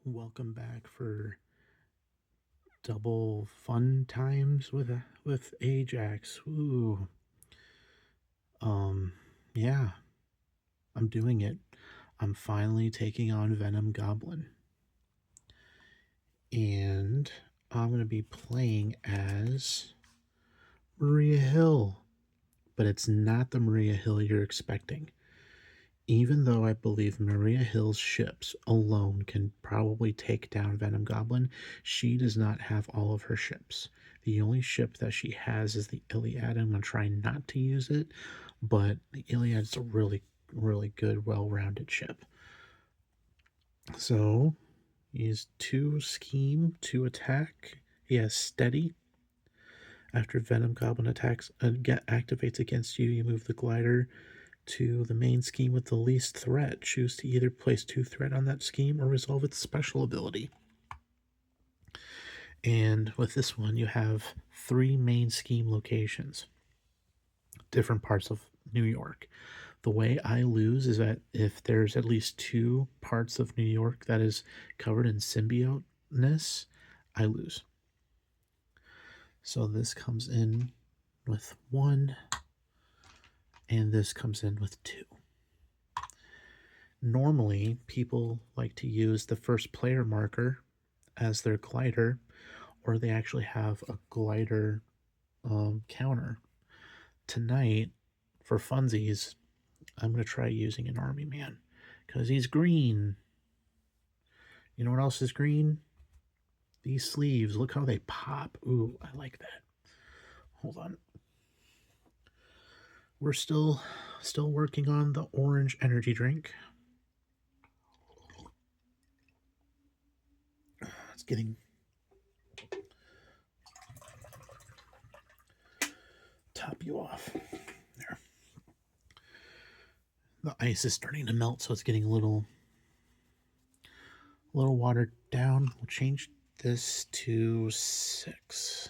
Welcome back for double fun times with Ajax. Ooh. Um yeah, I'm doing it. I'm finally taking on Venom Goblin. And I'm going to be playing as Maria Hill, but it's not the Maria Hill you're expecting. Even though I believe Maria Hill's ships alone can probably take down Venom Goblin, she does not have all of her ships. The only ship that she has is the Iliad. I'm going to try not to use it, but the Iliad is a really, really good, well rounded ship. So, he's 2 scheme, 2 attack. He has steady. After Venom Goblin activates against you, you move the glider to the main scheme with the least threat. Choose to either place 2 threat on that scheme or resolve its special ability. And with this one, you have 3 main scheme locations, different parts of New York. The way I lose is that if there's at least 2 parts of New York that is covered in symbioteness, I lose. So this comes in with 1, and this comes in with 2. Normally, people like to use the first player marker as their glider, or they actually have a glider counter. Tonight, for funsies, I'm going to try using an army man because he's green. You know what else is green? These sleeves. Look how they pop. Ooh, I like that. Hold on. We're still working on the orange energy drink. It's getting top you off. There. The ice is starting to melt, so it's getting a little watered down. We'll change this to 6.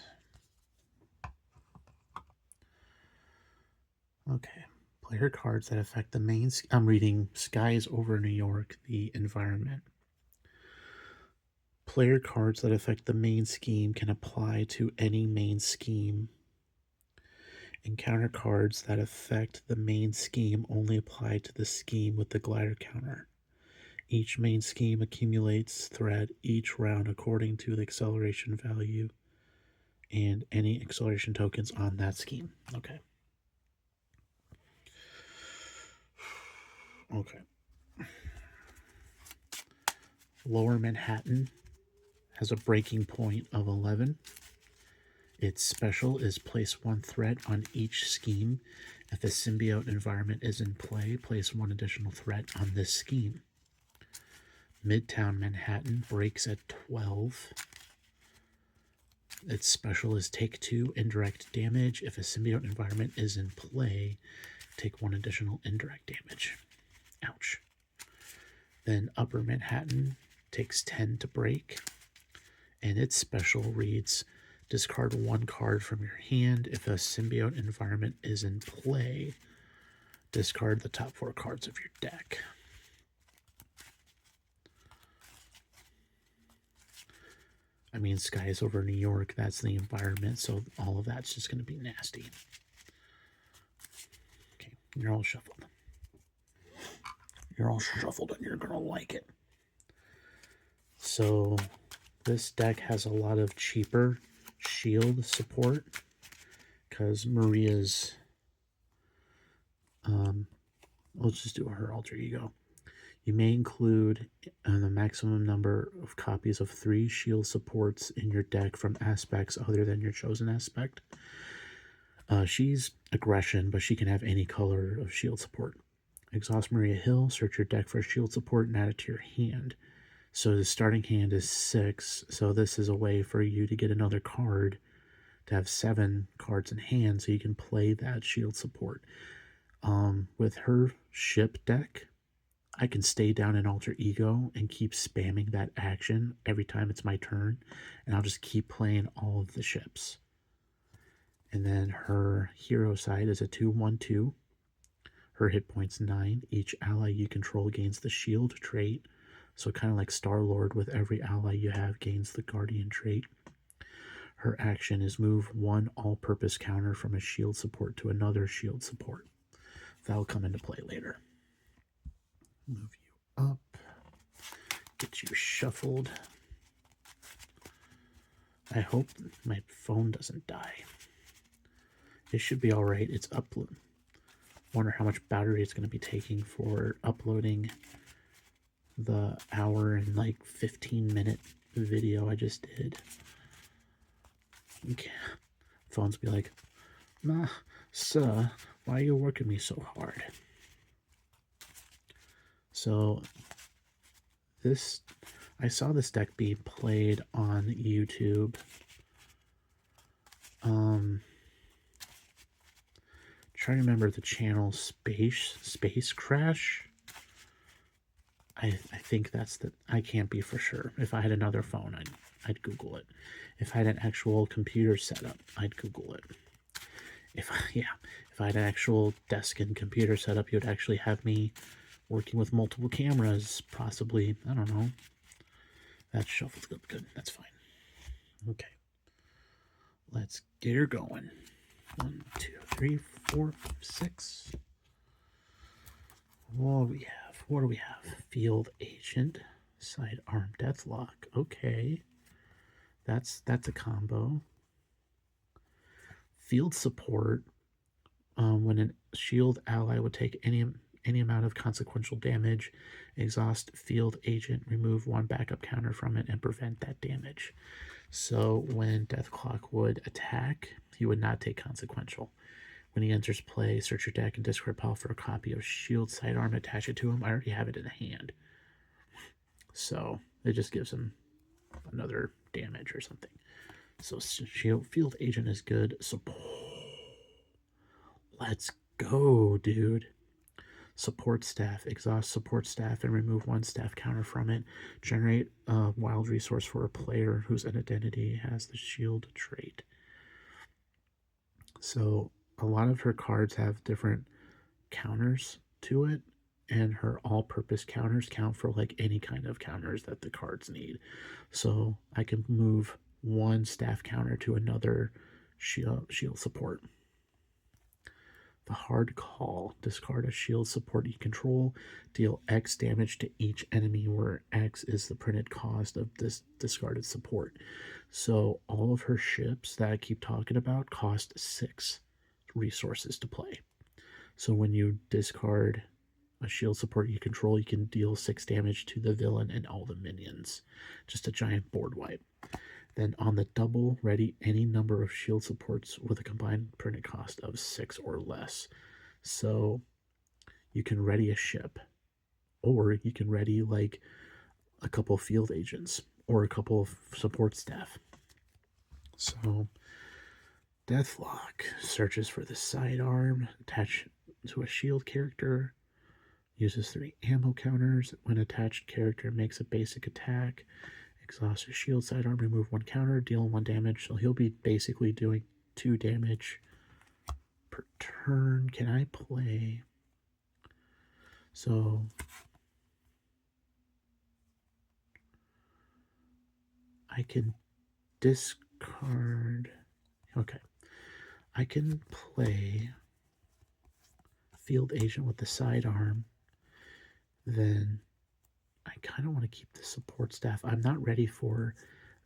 Okay. Player cards that affect the main. I'm reading Skies Over New York, the environment. Player cards that affect the main scheme can apply to any main scheme. Encounter cards that affect the main scheme only apply to the scheme with the glider counter. Each main scheme accumulates threat each round according to the acceleration value and any acceleration tokens on that scheme. Okay. Okay. Lower Manhattan has a breaking point of 11. Its special is place 1 threat on each scheme. If the symbiote environment is in play, place 1 additional threat on this scheme. Midtown Manhattan breaks at 12. Its special is take 2 indirect damage. If a symbiote environment is in play, take 1 additional indirect damage. Ouch. Then Upper Manhattan takes 10 to break, and its special reads discard 1 card from your hand. If a symbiote environment is in play, discard the top 4 cards of your deck. I mean, Skies Over New York, that's the environment, so all of that's just going to be nasty. Okay, you're all shuffled. You're all shuffled and you're going to like it. So this deck has a lot of cheaper shield support because Maria's let's just do her alter ego. You may include the maximum number of copies of 3 shield supports in your deck from aspects other than your chosen aspect. She's aggression, but she can have any color of shield support. Exhaust Maria Hill, search your deck for shield support and add it to your hand. So the starting hand is 6, so this is a way for you to get another card to have 7 cards in hand so you can play that shield support. With her ship deck, I can stay down in alter ego and keep spamming that action every time it's my turn, and I'll just keep playing all of the ships. And then her hero side is a 2/1/2. Her hit points 9. Each ally you control gains the shield trait, So kind of like Star-Lord, with every ally you have gains the Guardian trait. Her action is move one all-purpose counter from a shield support to another shield support. That'll come into play later. Move you up. Get you shuffled. I hope my phone doesn't die. It should be alright. It's upload. Wonder how much battery it's going to be taking for uploading the hour and like 15-minute video I just did. Okay. Phones be like, "Nah, sir, why are you working me so hard?" So this, I saw this deck being played on YouTube. Trying to remember the channel, Space Crash. I think that's the, I can't be for sure. If I had another phone, I'd Google it. If I had an actual computer setup, I'd Google it. If I had an actual desk and computer setup, you'd actually have me working with multiple cameras, possibly. I don't know. That shuffle's good. That's fine. Okay. Let's get her going. 1, 2, 3, 4, 5, 6. What do we have? What do we have? Field Agent, Sidearm Deathlock. Okay. That's a combo. Field Support. When a shield ally would take any amount of consequential damage, exhaust Field Agent, remove one backup counter from it, and prevent that damage. So when Deathlock would attack, he would not take consequential. When he enters play, search your deck and discard pile for a copy of Shield Sidearm, attach it to him. I already have it in hand. So it just gives him another damage or something. So Field Agent is good. Support. Let's go, dude. Support Staff. Exhaust Support Staff and remove one staff counter from it. Generate a wild resource for a player whose identity has the shield trait. So a lot of her cards have different counters to it, and her all-purpose counters count for like any kind of counters that the cards need. So I can move one staff counter to another shield support. The Hard Call. Discard a shield support you control. Deal X damage to each enemy, where X is the printed cost of this discarded support. So all of her ships that I keep talking about cost 6 resources to play. So when you discard a shield support you control, you can deal 6 damage to the villain and all the minions. Just a giant board wipe. Then on the double, ready any number of shield supports with a combined printed cost of 6 or less. So you can ready a ship, or you can ready like a couple of field agents or a couple of support staff. So Deathlock searches for the sidearm, attached to a shield character, uses 3 ammo counters. When attached character makes a basic attack, exhaust a shield sidearm, remove 1 counter, deal 1 damage. So he'll be basically doing 2 damage per turn. Can I play? So I can discard. Okay. I can play Field Agent with the sidearm. Then I kind of want to keep the support staff. I'm not ready for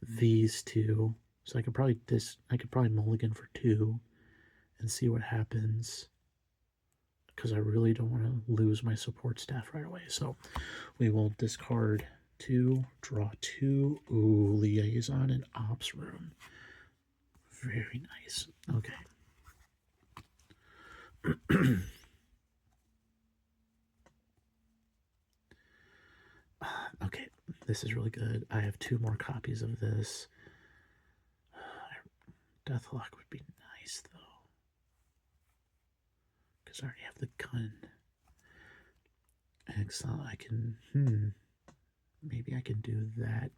these two, so I could probably mulligan for 2 and see what happens, because I really don't want to lose my support staff right away. So we will discard 2, draw 2. Ooh, Liaison and Ops Room. Very nice. Okay. Okay, this is really good. I have 2 more copies of this. Deathlock would be nice, though, because I already have the gun. Exile, I can, maybe I can do that,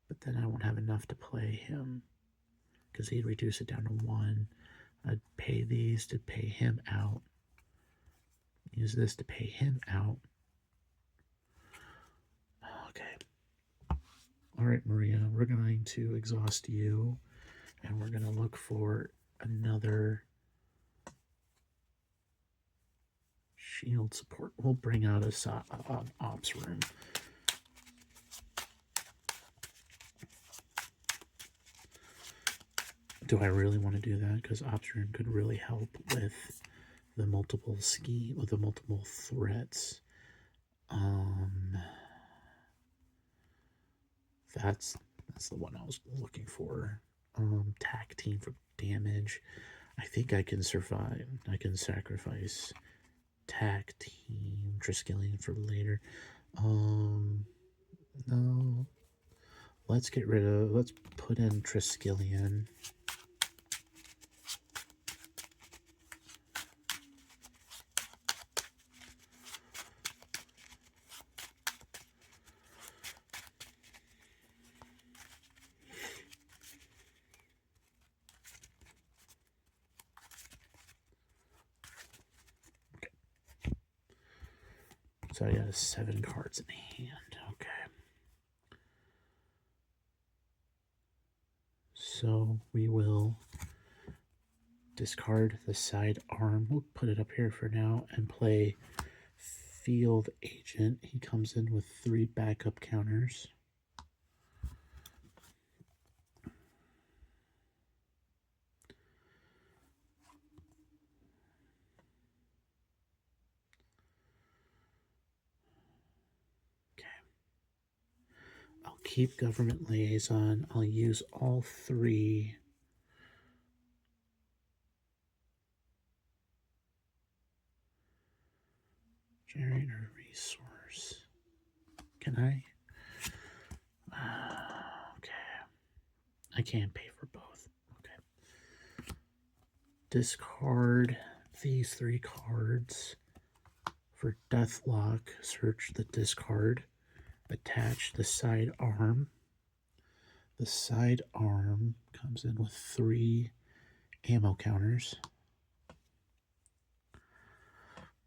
but then I won't have enough to play him, because he'd reduce it down to 1. I'd pay these to pay him out. Use this to pay him out. Okay. All right, Maria, we're going to exhaust you, and we're going to look for another shield support. We'll bring out an ops room. Do I really want to do that? Because ops room could really help with the multiple threats. That's the one I was looking for. Tag team for damage. I think I can survive. I can sacrifice tag team Triskelion for later. No. Let's put in Triskelion. So I got 7 cards in hand. Okay. So we will discard the side arm. We'll put it up here for now and play Field Agent. He comes in with 3 backup counters. I'll keep Government Liaison. I'll use all 3. Generate a resource. Can I? Okay. I can't pay for both. Okay. Discard these 3 cards. For Deathlock, search the discard. Attach the side arm. The side arm comes in with 3 ammo counters.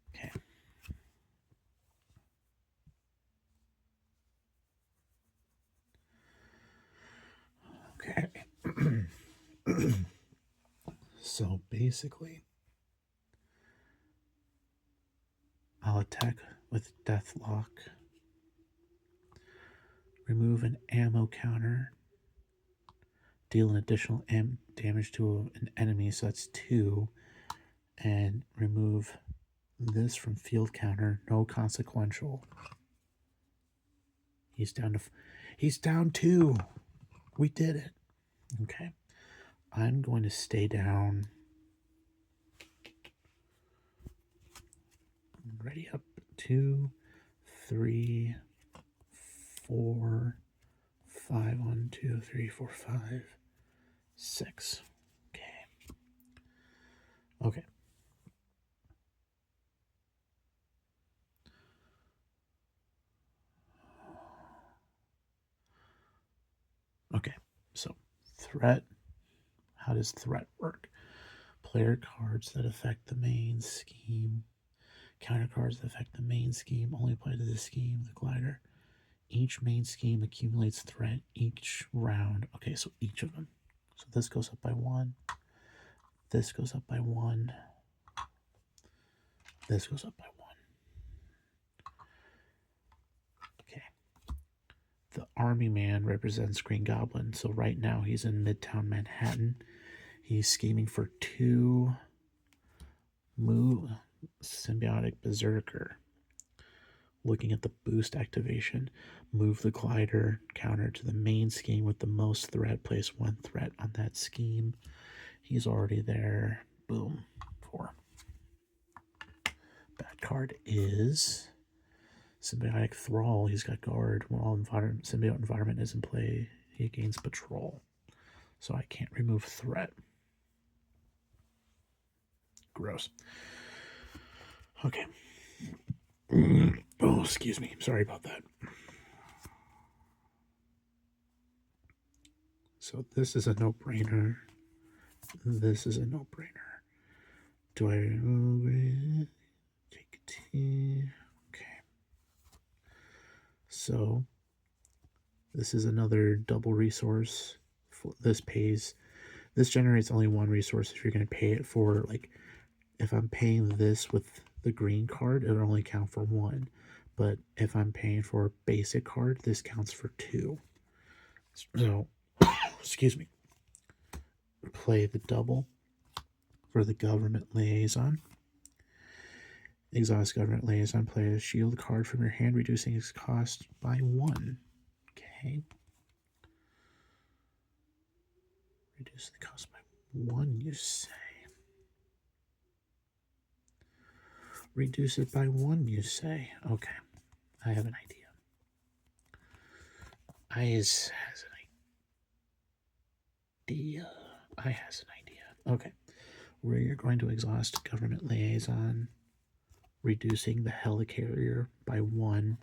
Okay. Okay. So basically, I'll attack with Deathlock. Remove an ammo counter. Deal an additional damage to an enemy, so that's 2. And remove this from field counter. No consequential. He's down 2. We did it. Okay. I'm going to stay down. Ready up. 2, 3, 4, 5. 1, 2, 3, 4, 5, 6. Okay. Okay. Okay. So, threat. How does threat work? Player cards that affect the main scheme. Counter cards that affect the main scheme only apply to this scheme, the glider. Each main scheme accumulates threat each round. Okay, so each of them. So this goes up by 1. This goes up by 1. This goes up by 1. Okay. The army man represents Green Goblin. So right now he's in Midtown Manhattan. He's scheming for 2 Symbiotic Berserker. Looking at the boost activation, move the glider counter to the main scheme with the most threat. Place 1 threat on that scheme. He's already there. Boom. 4. Bad card is Symbiotic Thrall. He's got guard. While symbiote environment is in play, he gains patrol. So I can't remove threat. Gross. Okay. Oh, excuse me. Sorry about that. So this is a no-brainer. This is a no-brainer. Do I take a T? Okay. So This is another double resource. This generates only one resource if you're going to pay it for, like, if I'm paying this with the green card, it'll only count for one. But if I'm paying for a basic card, this counts for two. So, excuse me. Play the double for the government liaison. Exhaust government liaison. Play a shield card from your hand, reducing its cost by one. Okay. Reduce the cost by one, you say. Reduce it by one, you say. Okay. I have an idea. I has an idea. Okay. We're going to exhaust government liaison, reducing the helicarrier by one,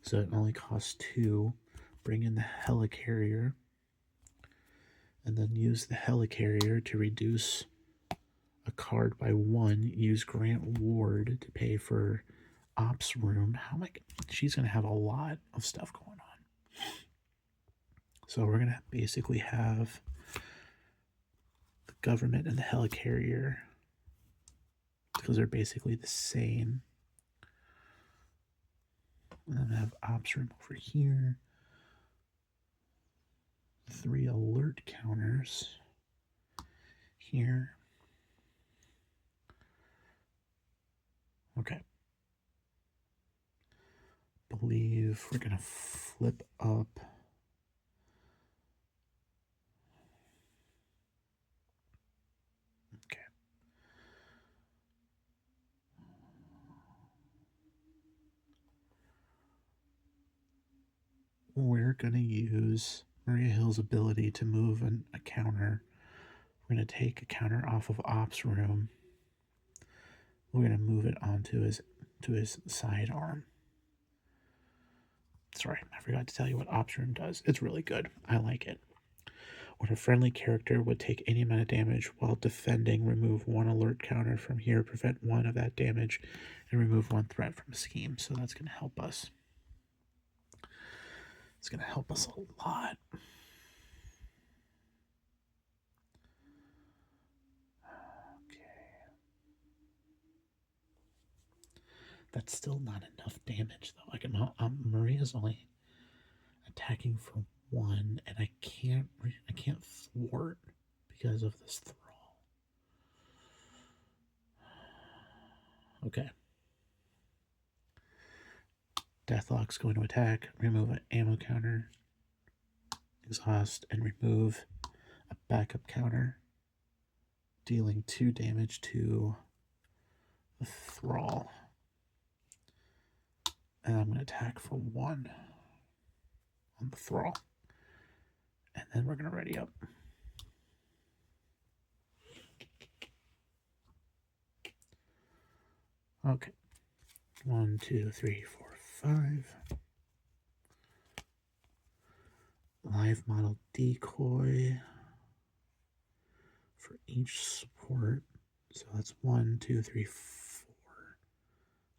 so it only costs two. Bring in the helicarrier, and then use the helicarrier to reduce a card by one. Use Grant Ward to pay for Ops Room. She's going to have a lot of stuff going on. So we're going to basically have the government and the helicarrier, because they're basically the same. And then I have Ops Room over here. 3 alert counters here. Okay. Believe we're going to flip up we're going to use Maria Hill's ability to move a counter. We're going to take a counter off of Ops Room. We're going to move it onto his sidearm. Sorry, I forgot to tell you what Ops Room does. It's really good. I like it. When a friendly character would take any amount of damage while defending, remove one alert counter from here, prevent one of that damage, and remove one threat from a scheme. So that's going to help us. It's going to help us a lot. Okay. That's still not enough damage, though. Like, Maria's only attacking for one, and I can't thwart because of this thrall. Okay. Deathlock's going to attack, remove an ammo counter, exhaust, and remove a backup counter, dealing 2 damage to the thrall. And I'm going to attack for 1 on the thrall. And then we're going to ready up. Okay. 1, 2, 3, 4, 5. Live model decoy for each support. So that's 1, 2, 3, 4.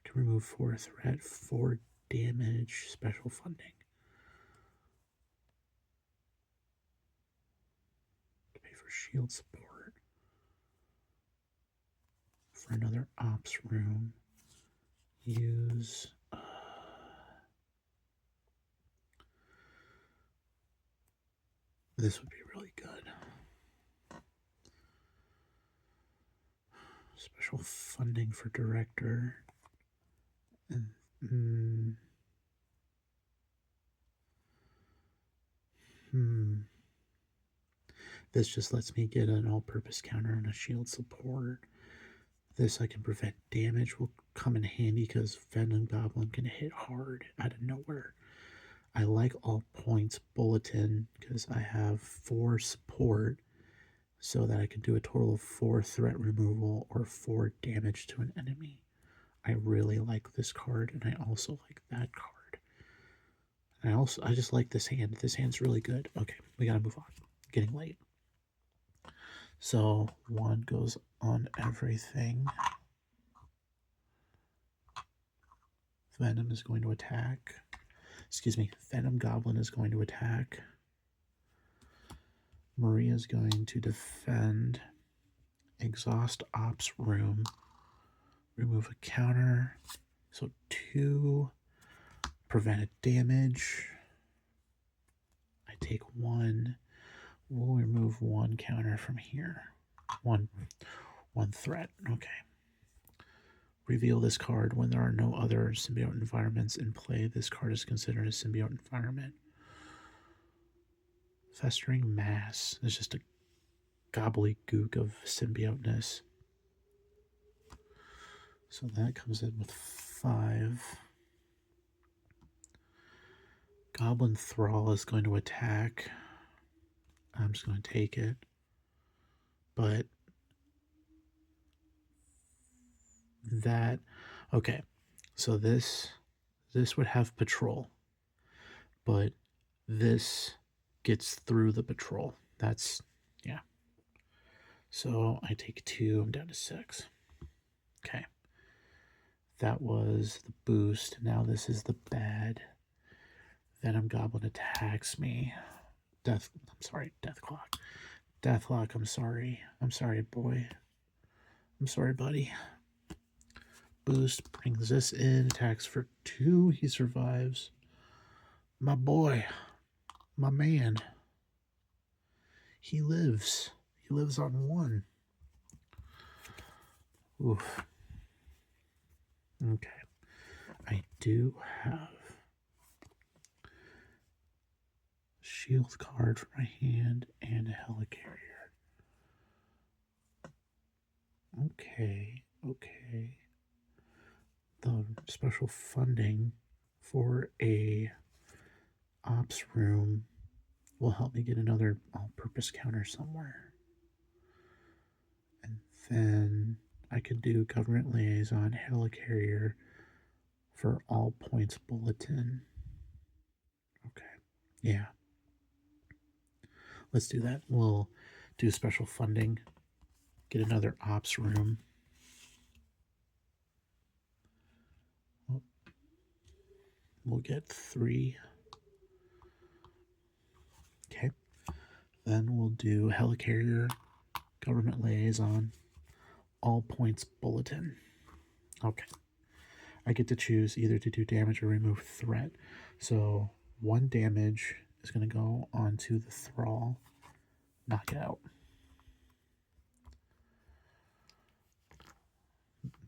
Can remove 4 threat, 4 damage, special funding. To pay for shield support. For another Ops Room, use this would be really good. Special funding for director. And this just lets me get an all-purpose counter and a shield support. This I can prevent damage, will come in handy because Venom Goblin can hit hard out of nowhere. I like all points bulletin because I have 4 support, so that I can do a total of 4 threat removal or 4 damage to an enemy. I really like this card, and I also like that card. And I just like this hand. This hand's really good. Okay, we gotta move on. Getting late. So 1 goes on everything. Venom is going to attack. excuse me, Venom Goblin is going to attack. Maria's going to defend. Exhaust Ops Room. Remove a counter. So 2 prevented damage. I take 1. We'll remove 1 counter from here. One threat. Okay. Reveal this card when there are no other symbiote environments in play. This card is considered a symbiote environment. Festering Mass. There's just a gobbledygook of symbioteness. So that comes in with 5. Goblin Thrall is going to attack. I'm just going to take it. But that, okay. So this would have patrol. But this gets through the patrol. That's, yeah. So I take 2, I'm down to 6. Okay. That was the boost. Now this is the bad. Venom Goblin attacks me. Deathclock. Deathlock, I'm sorry. I'm sorry, boy. I'm sorry, buddy. Boost brings this in. Attacks for 2. He survives. My boy. My man. He lives. He lives on 1. Oof. Okay. I do have shield card for my hand and a helicarrier. Okay. The special funding for a ops room will help me get another all-purpose counter somewhere. And then I could do government liaison, helicarrier for all points bulletin. Okay. Yeah. Let's do that. We'll do special funding, get another ops room. We'll get 3. Okay. Then we'll do helicarrier, government liaison, all points bulletin. Okay. I get to choose either to do damage or remove threat. So 1 damage is going to go onto the thrall. Knock it out.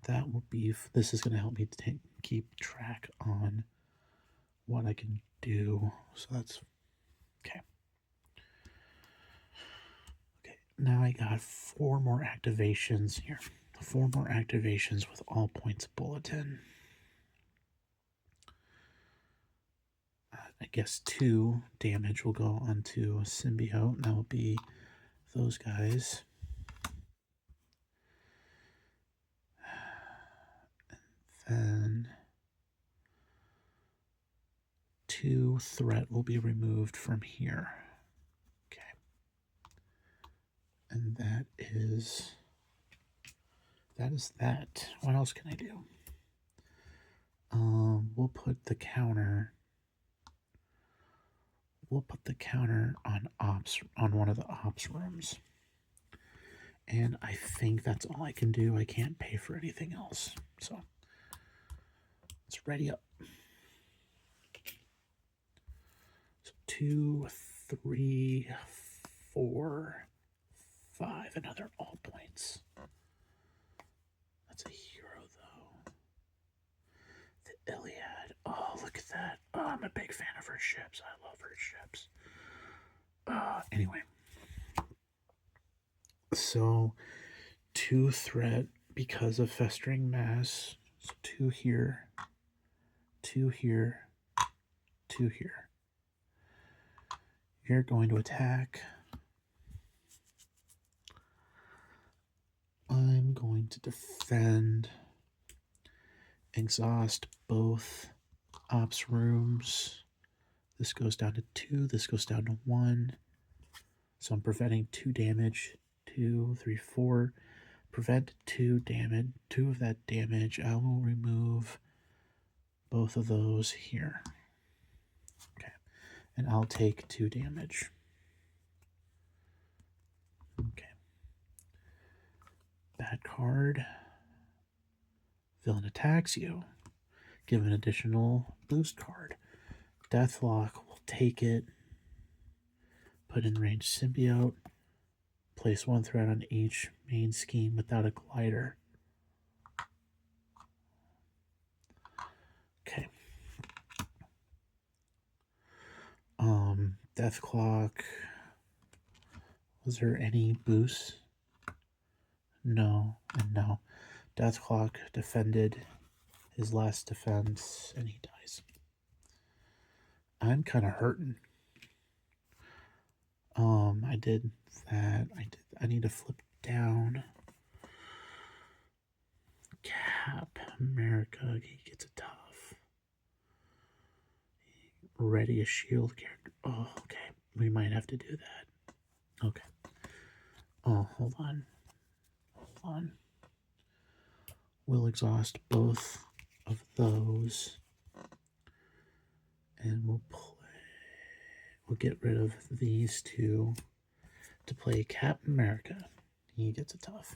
That will be, this is going to help me keep track on what I can do. So that's, okay. Okay, now I got 4 more activations here. 4 more activations with all points bulletin. I guess 2 damage will go onto a symbiote. That will be those guys. And then 2 threat will be removed from here. Okay. And that is that. What else can I do? We'll put the counter on ops, on one of the ops rooms. And I think that's all I can do. I can't pay for anything else. So let's ready up. So 2, 3, 4, 5. Another all points. That's a hero, though. The Iliad. Oh, look at that. Oh, I'm a big fan of her ships. I love her ships. Anyway. So 2 threat because of festering mass. So 2 here, 2 here, 2 here. You're going to attack. I'm going to defend. Exhaust both ops rooms. This goes down to 2. This goes down to 1. So I'm preventing 2 damage. 2, 3, 4. Prevent 2 damage. 2 of that damage. I will remove both of those here. Okay. And I'll take 2 damage. Okay. Bad card. Villain attacks you. Give an additional boost card. Deathlock will take it. Put in range symbiote. Place 1 threat on each main scheme without a glider. Okay. Death Clock. Was there any boost? No, and no. Death Clock defended his last defense, and he dies. I'm kind of hurting. I did that. I need to flip down. Cap America. He gets a tough. Ready a shield character. Oh, okay. We might have to do that. Okay. Oh, hold on. Hold on. We'll exhaust both of those. And we'll get rid of these 2 to play Cap America. He gets a tough.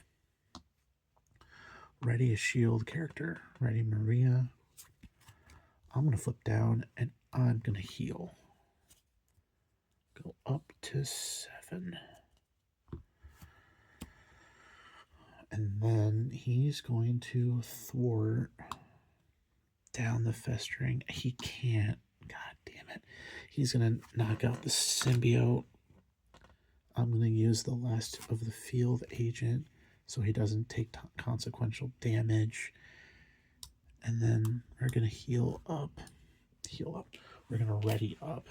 Ready a shield character. Ready Maria. I'm going to flip down and I'm going to heal. Go up to 7. And then he's going to thwart down the festering. He can't. God damn it. He's going to knock out the symbiote. I'm going to use the last of the field agent so he doesn't take consequential damage. And then we're going to heal up. Heal up. We're going to ready up.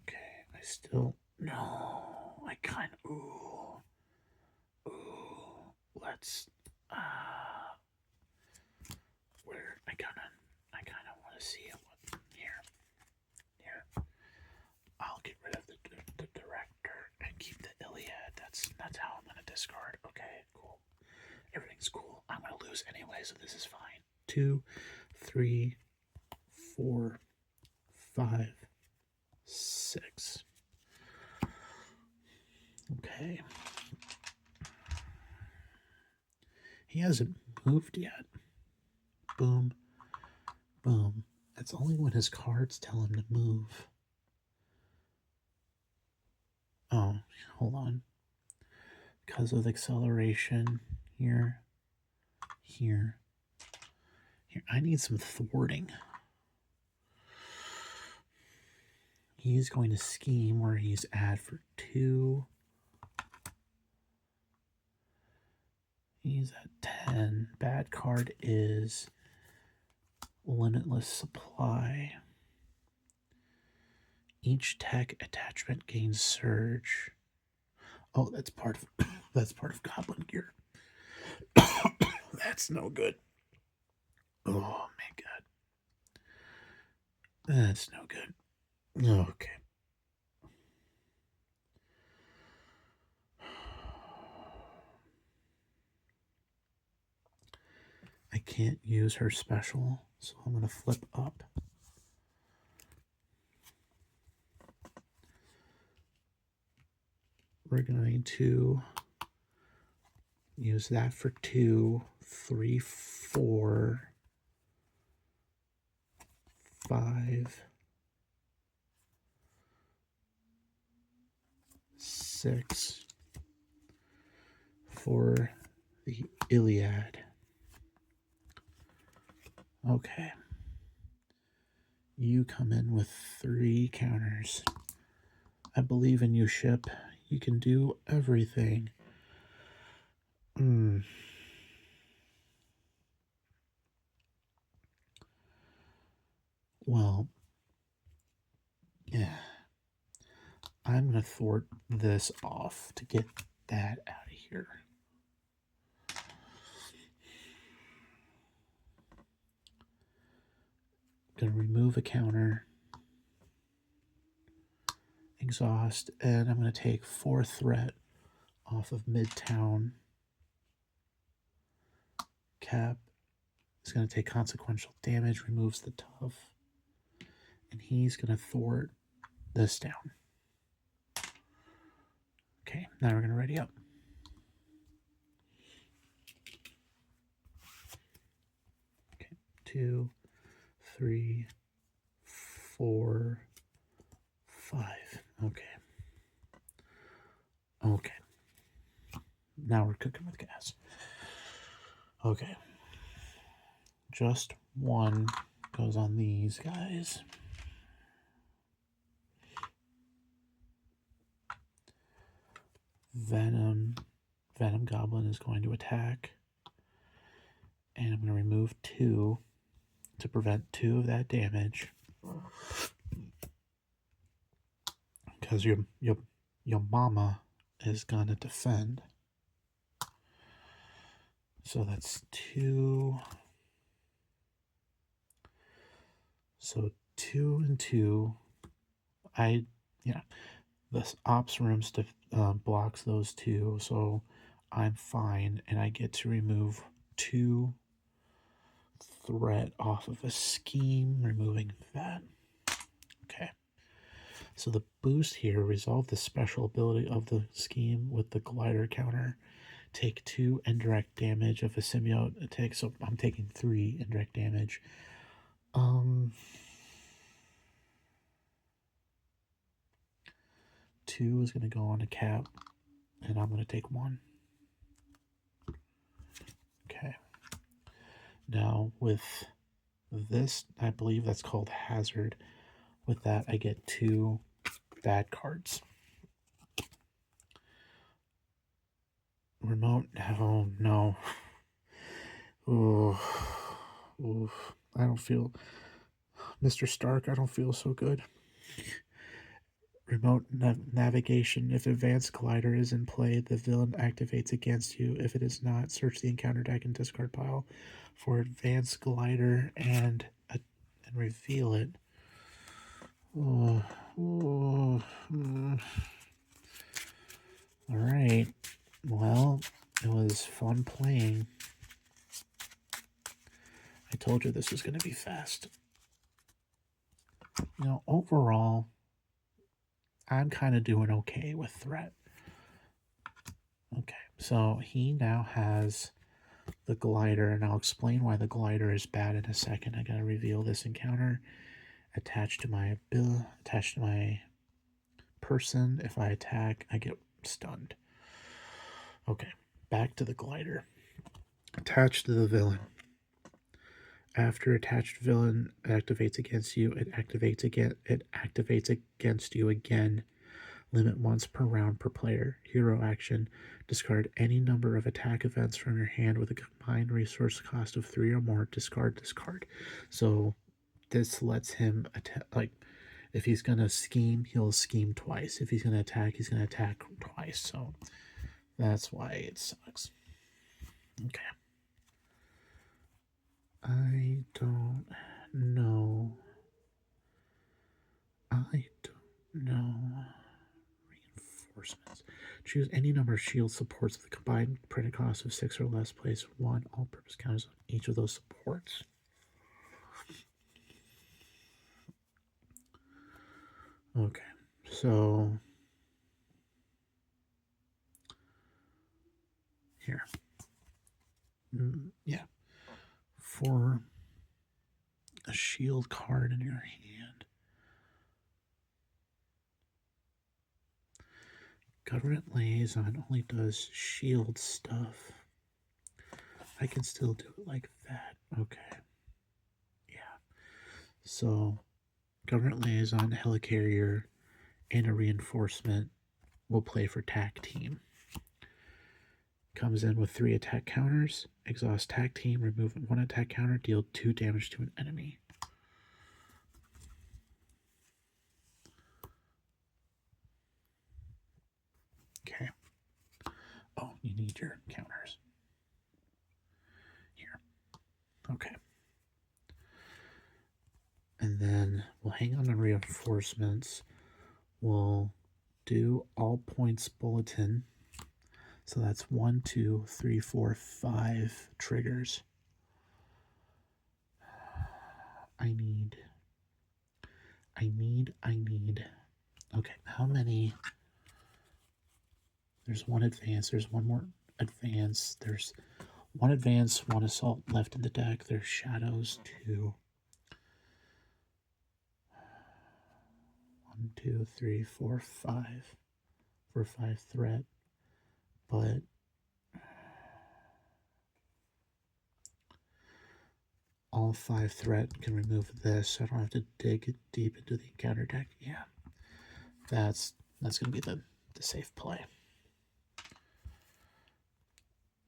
Okay. I still... No. I kind of... Ooh. Let's... Where... I kind of want to see what... Here. I'll get rid of the director and keep the Iliad. That's how I'm going to discard. Okay, cool. Everything's cool. I'm going to lose anyway, so this is fine. 2, 3, 4, 5, 6. Okay. He hasn't moved yet. Boom. Boom. That's only when his cards tell him to move. Oh, hold on. Because of acceleration here. I need some thwarting. He's going to scheme where he's add for 2. He's at 10. Bad card is limitless supply. Each tech attachment gains surge. Oh, that's part of Goblin gear. That's no good. Oh my god. That's no good. Okay. I can't use her special, so I'm going to flip up. We're going to use that for 2, 3, 4, 5, 6 for the Iliad. Okay. You come in with 3 counters. I believe in you, ship. You can do everything. Well, yeah. I'm going to thwart this off to get that out of here. Going to remove a counter. Exhaust. And I'm going to take 4 threat off of Midtown. Cap is going to take consequential damage, removes the tough, and he's going to thwart this down. Okay, now we're going to ready up. Okay, 2, 3, 4, 5. Okay. Okay. Now we're cooking with gas. Okay. Just one goes on these guys. Venom Goblin is going to attack. And I'm going to remove 2 to prevent 2 of that damage. Because your mama is going to defend. So that's 2. So 2 and 2. The ops room blocks those 2, so I'm fine, and I get to remove 2 threat off of a scheme, removing that. Okay. So the boost here, resolve the special ability of the scheme with the glider counter. Take 2 indirect damage of a symbiote attack, so I'm taking 3 indirect damage. 2 is going to go on a cap, and I'm going to take 1. Okay. Now with this, I believe that's called hazard. With that, I get 2 bad cards. Remote, oh no. Oh, I don't feel, Mr. Stark, I don't feel so good. Remote navigation. If advanced glider is in play, the villain activates against you. If it is not, search the encounter deck and discard pile for advanced glider and reveal it. All right. Well, it was fun playing. I told you this was going to be fast. Overall, I'm kind of doing okay with threat. Okay, so he now has the glider, and I'll explain why the glider is bad in a second. I gotta reveal this encounter. Attached to my person. If I attack, I get stunned. Okay, back to the glider. Attached to the villain. After attached villain activates against you, it activates against you again. Limit once per round per player. Hero action. Discard any number of attack events from your hand with a combined resource cost of 3 or more. Discard this card. So this lets him attack. Like, if he's gonna scheme, he'll scheme twice. If he's gonna attack, he's gonna attack twice. So that's why it sucks. Okay. I don't know. Reinforcements. Choose any number of shield supports with a combined credit cost of 6 or less. Place 1 all-purpose counters on each of those supports. Okay, so here. Yeah. For a shield card in your hand. Government Liaison only does shield stuff. I can still do it like that. Okay. Yeah. So, Government Liaison, Helicarrier, and a Reinforcement will play for Tac Team. Comes in with 3 attack counters. Exhaust Tac Team, remove 1 attack counter, deal 2 damage to an enemy. Okay. Oh, you need your counters. Here. Okay. And then we'll hang on to reinforcements. We'll do all points bulletin. So that's 1, 2, 3, 4, 5 triggers. I need. Okay, how many? There's one advance. There's one more advance. There's one advance, one assault left in the deck. There's shadows, two. 1, 2, 3, 4, 5. For 5 threat. But all 5 threat can remove this, so I don't have to dig deep into the encounter deck. Yeah. That's gonna be the safe play.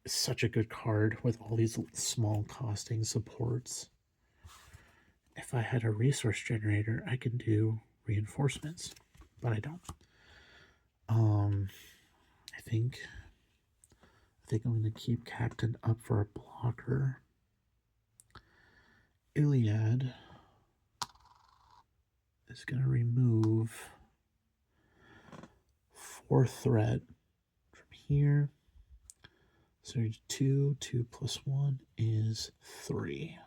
It's such a good card with all these small costing supports. If I had a resource generator, I could do reinforcements, but I don't. I think I'm gonna keep Captain up for a blocker. Iliad is gonna remove 4 threat from here. So 2 plus 1 is 3.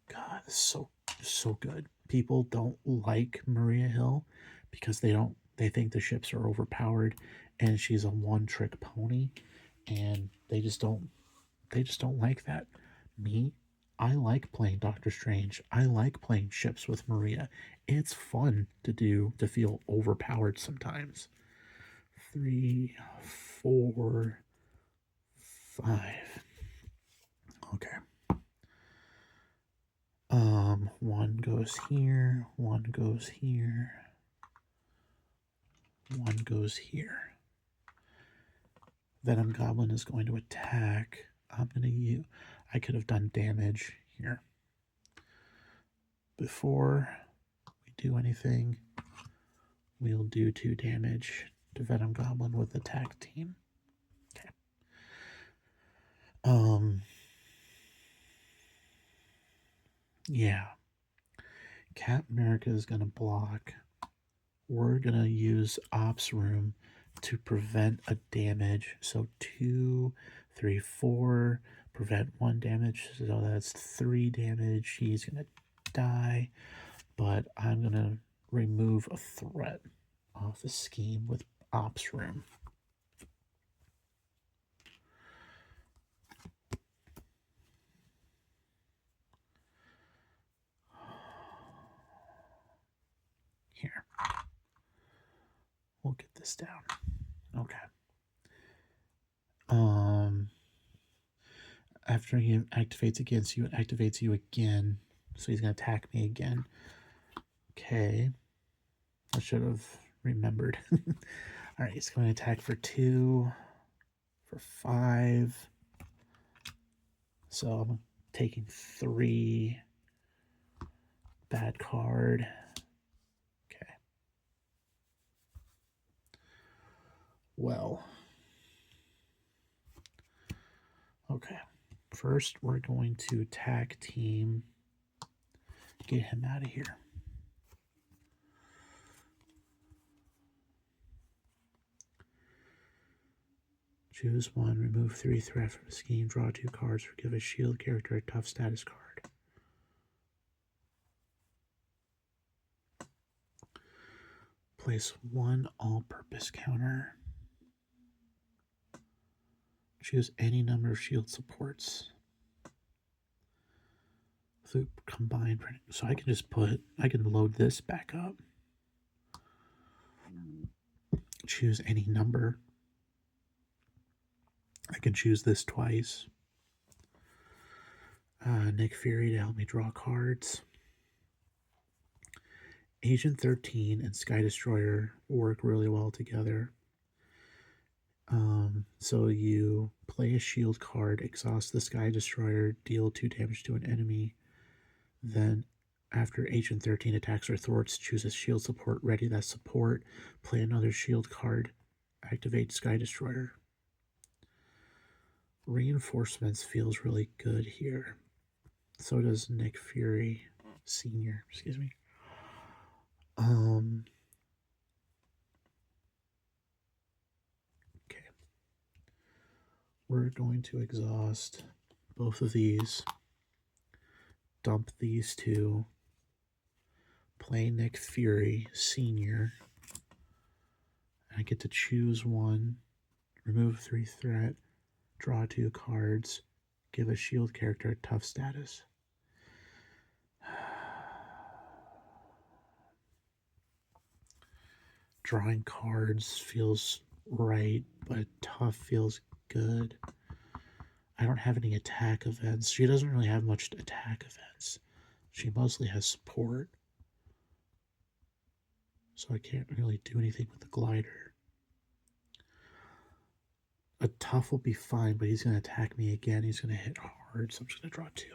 God, this is so good. People don't like Maria Hill because they think the ships are overpowered and she's a one-trick pony, and they just don't like that. Me, I like playing Doctor Strange. I like playing ships with Maria. It's fun to feel overpowered sometimes. 3, 4, 5. Okay. 1 goes here, 1 goes here, 1 goes here. Venom Goblin is going to attack. I could have done damage here. Before we do anything, we'll do 2 damage to Venom Goblin with attack team. Okay. Yeah. Cap America is going to block. We're going to use Ops Room to prevent a damage. So 2, 3, 4, prevent 1 damage. So that's 3 damage. He's going to die. But I'm going to remove a threat off the scheme with Ops Room. Here. We'll get this down. Okay. After he activates against you, it activates you again. So he's going to attack me again. Okay. I should have remembered. Alright, he's going to attack for 2, for 5. So I'm taking 3. Bad card. Okay. Well. Okay. First, we're going to attack team. Get him out of here. Choose 1, remove 3 threat from the scheme, draw 2 cards, or give a shield character a tough status card. Place 1 all-purpose counter. Choose any number of shield supports. So combined, so I can load this back up. Choose any number. I can choose this twice. Nick Fury to help me draw cards. Agent 13 and Sky Destroyer work really well together. So you play a shield card, exhaust the Sky Destroyer, deal 2 damage to an enemy. Then, after Agent 13 attacks or thwarts, choose a shield support, ready that support, play another shield card, activate Sky Destroyer. Reinforcements feels really good here. So does Nick Fury Sr., excuse me. Okay. We're going to exhaust both of these. dump these two, play Nick Fury Sr. I get to choose one, remove 3 threat, draw 2 cards, give a shield character a tough status. Drawing cards feels right, but tough feels good. I don't have any attack events. She doesn't really have much attack events. She mostly has support. So I can't really do anything with the glider. A tough will be fine, but he's going to attack me again. He's going to hit hard, so I'm just going to draw 2.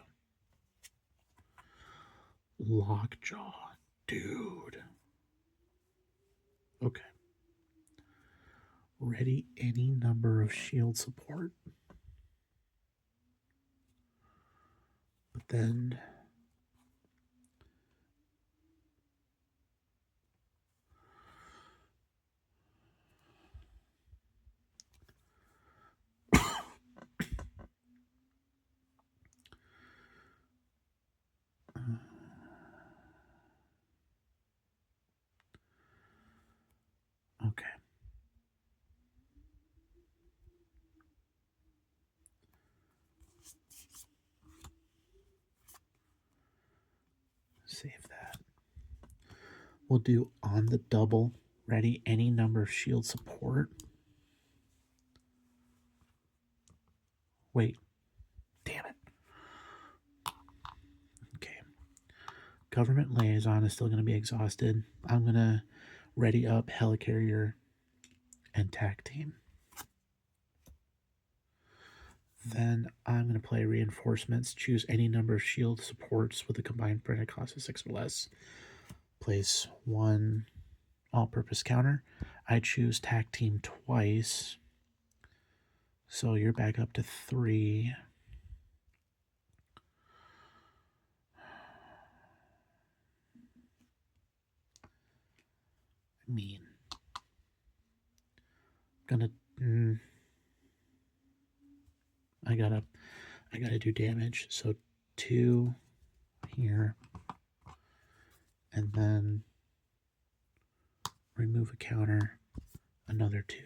Lockjaw. Dude. Okay. Ready any number of shield support. But then okay. Save that. We'll do on the double. Ready any number of shield support. Wait. Damn it. Okay. Government liaison is still going to be exhausted. I'm going to ready up helicarrier and tac team. Then I'm going to play reinforcements. Choose any number of shield supports with a combined printed cost of 6 or less. Place 1 all-purpose counter. I choose tac team twice. So you're back up to 3. I gotta do damage. So 2 here, and then remove a counter, another 2.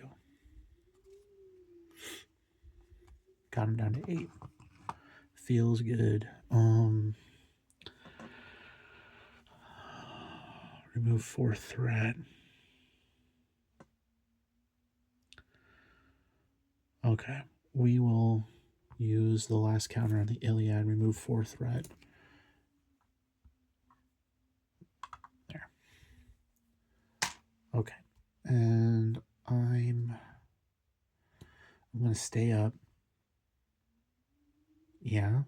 Got him down to 8. Feels good. Remove 4 threat. Okay, we will use the last counter on the Iliad, remove 4 threat. There. Okay, and I'm going to stay up. Yeah.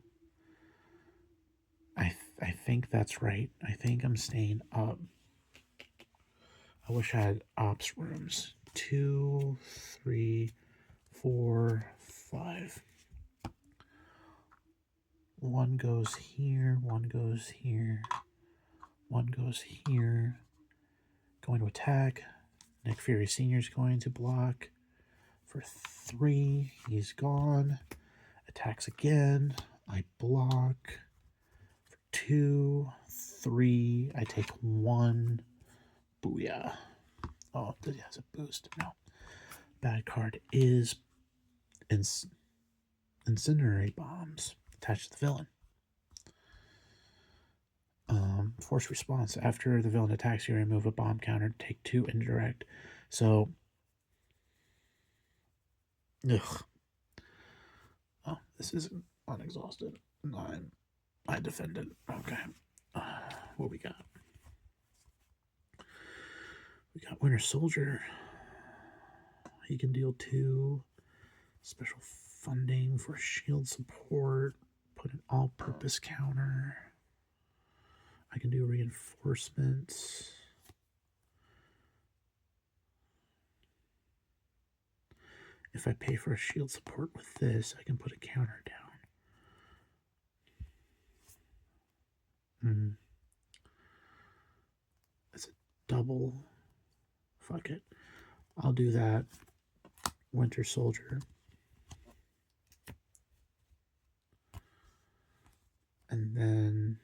I think that's right. I think I'm staying up. I wish I had ops rooms. 2, 3, 4, 5. 1 goes here, 1 goes here, 1 goes here. Going to attack. Nick Fury Sr. is going to block for 3. He's gone. Attacks again. I block for 2, 3. I take 1. Booyah. Oh, it has a boost. No. Bad card is incendiary bombs attached to the villain. Force response. After the villain attacks you, remove a bomb counter. Take 2 indirect. So, ugh. Oh, this isn't unexhausted. I defended. Okay. What we got? We got Winter Soldier. He can deal 2 special funding for shield support. Put an all-purpose counter. I can do reinforcements. If I pay for a shield support with this, I can put a counter down. That's a double. Fuck it. I'll do that. Winter Soldier. And then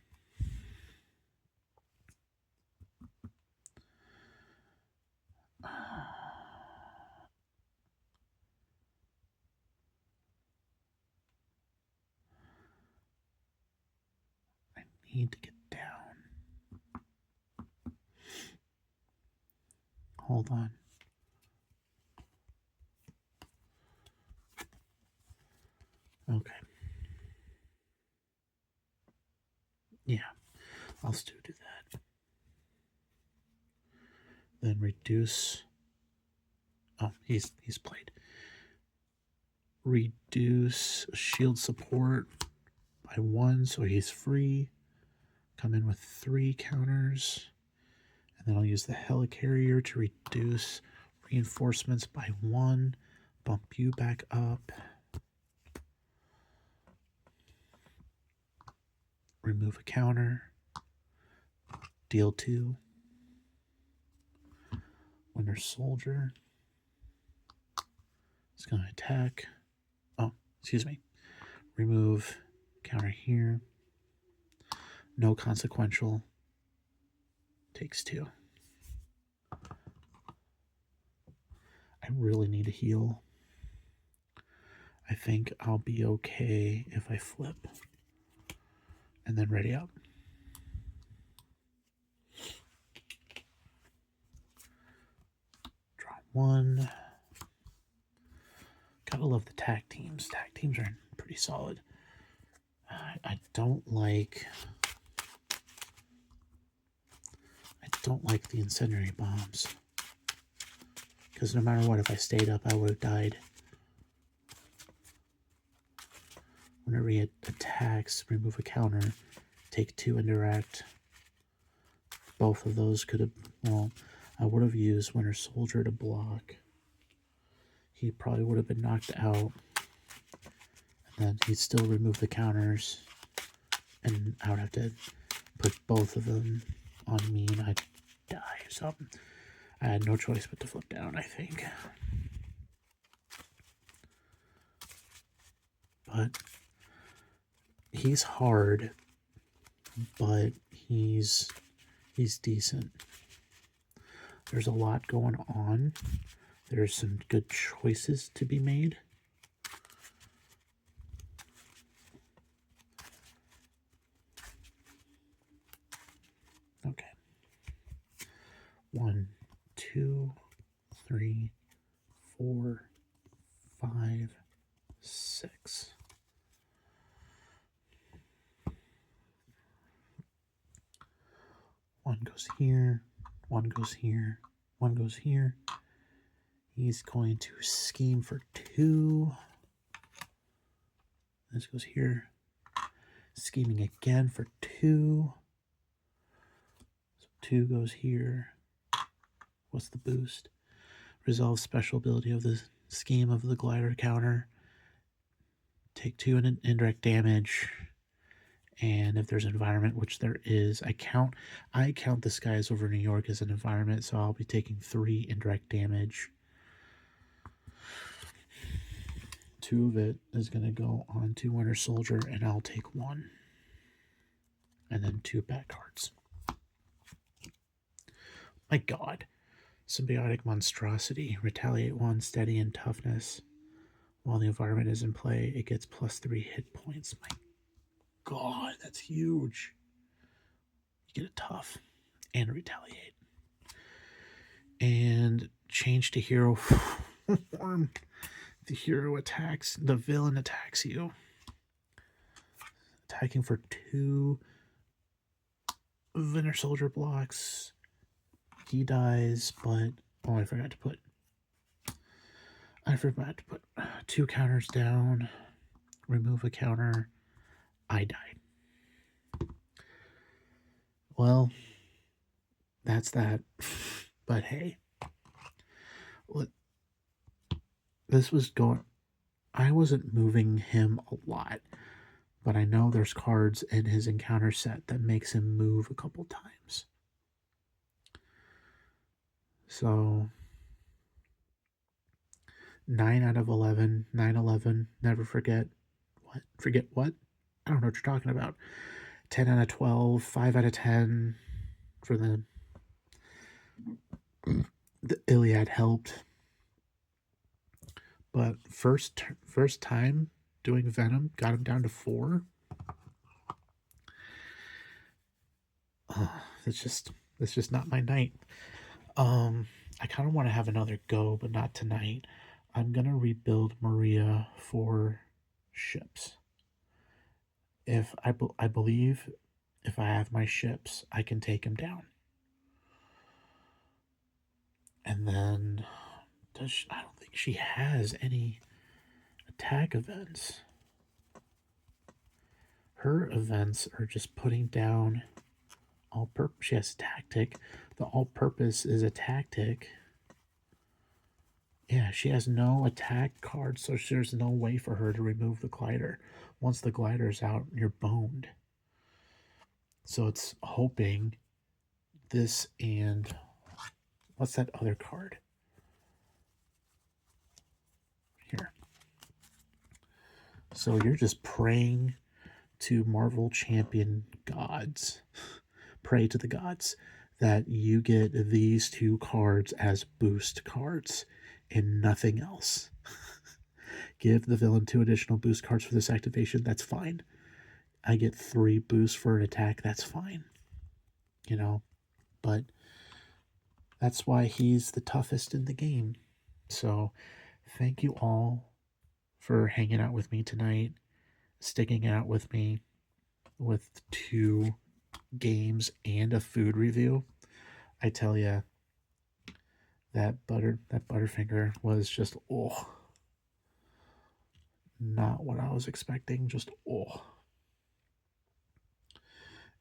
need to get down. Hold on. Okay. Yeah, I'll still do that. Then reduce. Oh, he's played. Reduce shield support by 1, so he's free. Come in with 3 counters. And then I'll use the helicarrier to reduce reinforcements by 1. Bump you back up. Remove a counter. Deal 2. Winter Soldier is going to attack. Oh, excuse me. Remove counter here. No consequential. Takes 2. I really need to heal. I think I'll be okay if I flip. And then ready up. Draw 1. Gotta love the tag teams. Tag teams are pretty solid. I don't like the incendiary bombs. Because no matter what, if I stayed up, I would have died. Whenever he attacks, remove a counter, take 2 indirect. Both of those could have, well, I would have used Winter Soldier to block. He probably would have been knocked out. And then he'd still remove the counters. And I would have to put both of them on me and I'd die. So I had no choice but to flip down, I think. But he's hard, but he's decent. There's a lot going on. There's some good choices to be made. Okay. 1, 2, 3, 4, 5, 6. One goes here, one goes here, one goes here. He's going to scheme for 2. This goes here. Scheming again for 2. So 2 goes here. What's the boost? Resolve special ability of the scheme of the glider counter. Take 2 in indirect damage. And if there's environment, which there is, I count the skies over New York as an environment, so I'll be taking 3 indirect damage. 2 of it is going to go on to Winter Soldier, and I'll take 1. And then 2 back cards. My God. Symbiotic Monstrosity. Retaliate 1, steady and toughness. While the environment is in play, it gets +3 hit points. My God, that's huge. You get a tough and retaliate. And change to hero form. The hero attacks, the villain attacks you. Attacking for 2 Winter Soldier blocks. He dies, but I forgot to put 2 counters down. Remove a counter. I died. Well, that's that. But hey, this was going. I wasn't moving him a lot, but I know there's cards in his encounter set that makes him move a couple times. So 9 out of 11, 9/11, never forget. What? Forget what? I don't know what you're talking about. 10 out of 12, 5 out of 10 for the Iliad helped. But first time doing Venom got him down to 4. it's just not my night. I kind of want to have another go, but not tonight. I'm gonna rebuild Maria for ships. If I believe if I have my ships, I can take him down. And then I don't think she has any attack events. Her events are just putting down all purpose. She has tactic. The all purpose is a tactic. Yeah, she has no attack cards, so there's no way for her to remove the glider. Once the glider's out, you're boned. So it's hoping this and what's that other card? Here. So you're just praying to Marvel Champion gods. Pray to the gods that you get these two cards as boost cards and nothing else. Give the villain 2 additional boost cards for this activation. That's fine. I get 3 boosts for an attack. That's fine. You know, but that's why he's the toughest in the game. So thank you all for hanging out with me tonight, sticking out with me with 2 games and a food review. I tell you, that Butterfinger was just not what I was expecting. Just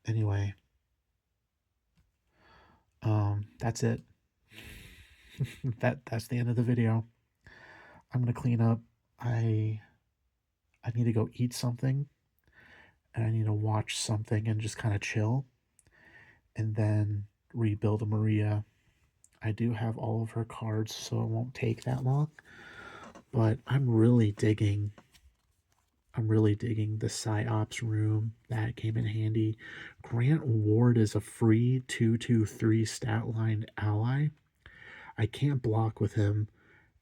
Anyway, that's it. That's the end of the video. I'm gonna clean up. I need to go eat something, and I need to watch something and just kind of chill, and then rebuild a Maria. I do have all of her cards, so it won't take that long. But I'm really digging the PsyOps room. That came in handy. Grant Ward is a free 2/2/3 stat line ally. I can't block with him,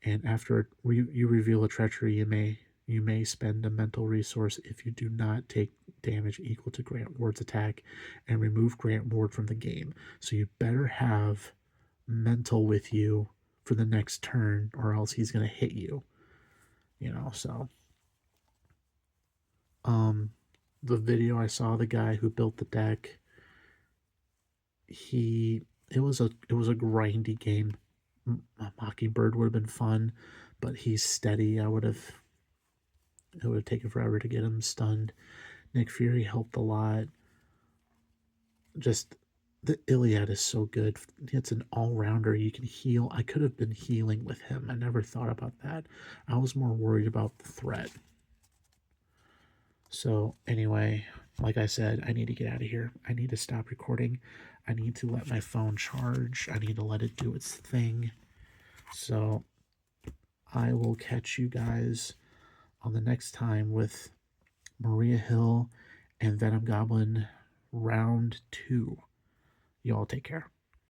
and after you reveal a treachery, you may spend a mental resource if you do not take damage equal to Grant Ward's attack and remove Grant Ward from the game. So you better have mental with you for the next turn, or else he's going to hit you. So the video I saw, the guy who built the deck, it was a grindy game. Mockingbird would have been fun, but he's steady. It would have taken forever to get him stunned. Nick Fury helped a lot. Just the Iliad is so good. It's an all-rounder. You can heal. I could have been healing with him. I never thought about that. I was more worried about the threat. So anyway, like I said, I need to get out of here. I need to stop recording. I need to let my phone charge. I need to let it do its thing. So I will catch you guys on the next time with Maria Hill and Venom Goblin round 2. You all take care.